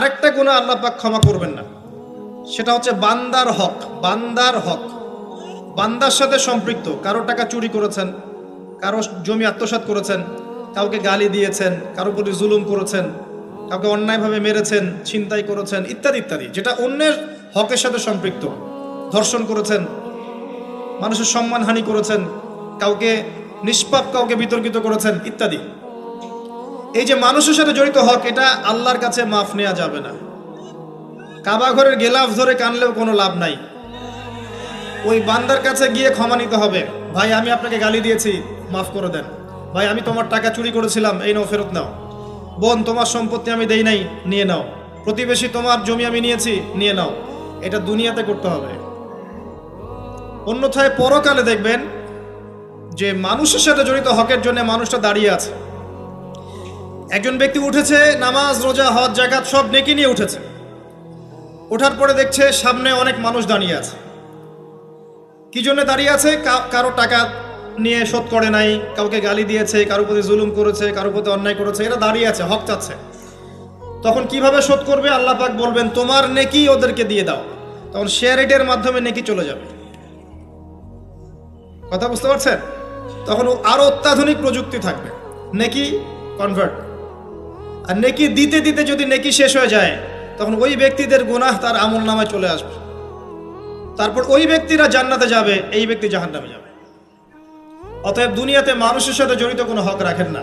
আরেকটা গুনাহ আল্লাহ পাক ক্ষমা করবেন না, সেটা হচ্ছে বান্দার হক। বান্দার হক বান্দার সাথে সম্পৃক্ত, কারো টাকা চুরি করেছেন, কারো জমি আত্মসাৎ করেছেন, কাউকে গালি দিয়েছেন, কারো প্রতি জুলুম করেছেন, কাউকে অন্যায়ভাবে মেরেছেন, ছিনতাই করেছেন, ইত্যাদি ইত্যাদি, যেটা অন্যের হকের সাথে সম্পৃক্ত। ধর্ষণ করেছেন, মানুষের সম্মানহানি করেছেন, কাউকে নিষ্পাপ কাউকে বিতর্কিত করেছেন ইত্যাদি। এই যে মানুষের সাথে জড়িত হক, এটা আল্লাহর কাছে মাফ নেওয়া যাবে না। কাবা ঘরের গেলাফ ধরে কানলেও কোনো লাভ নাই। ওই বান্দার কাছে গিয়ে ক্ষমা নিতে হবে। ভাই, আমি আপনাকে গালি দিয়েছি, মাফ করে দেন। ভাই, আমি তোমার টাকা চুরি করেছিলাম, এই নাও, ফেরত নাও। বোন, তোমার সম্পত্তি আমি দেই নাই, নিয়ে নাও। প্রতিবেশী, তোমার জমি আমি নিয়েছি, নিয়ে নাও। এটা দুনিয়াতে করতে হবে। অন্যথায় পরকালে দেখবেন যে মানুষের সাথে জড়িত হকের জন্য মানুষটা দাঁড়িয়ে আছে। একজন ব্যক্তি উঠেছে, নামাজ, রোজা, হজ, যাকাত সব নেকি নিয়ে উঠেছে। ওঠার পরে দেখছে সামনে অনেক মানুষ দাঁড়িয়ে আছে। কি জন্য দাঁড়িয়ে আছে? কারো টাকা নিয়ে শোধ করে নাই, কাউকে গালি দিয়েছে, কারো প্রতি জুলুম করেছে, কারো প্রতি অন্যায় করেছে, এরা দাঁড়িয়ে আছে, হক চাচ্ছে। তখন কিভাবে শোধ করবে? আল্লাহ পাক বলবেন, তোমার নেকি ওদেরকে দিয়ে দাও। তখন শেয়ার রেটের মাধ্যমে নেকি চলে যাবে। কথা বুঝতে পারছেন? তখন আরো অত্যাধুনিক প্রযুক্তি থাকবে, নেকি কনভার্ট। আর নেকি দিতে দিতে যদি নেকি শেষ হয়ে যায়, তখন ওই ব্যক্তিদের গুনাহ তার আমল নামায় চলে আসবে। তারপর ওই ব্যক্তিরা জান্নাতে যাবে, এই ব্যক্তি জাহান্নামে যাবে। অতএব দুনিয়াতে মানুষের সাথে জড়িত কোনো হক রাখেন না।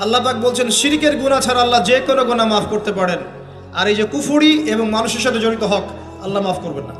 আল্লাহ পাক বলছেন, শিরকের গুনাহ ছাড়া আল্লাহ যে কোনো গুনাহ মাফ করতে পারেন। আর এই যে কুফরি এবং মানুষের সাথে জড়িত হক, আল্লাহ মাফ করবেন না।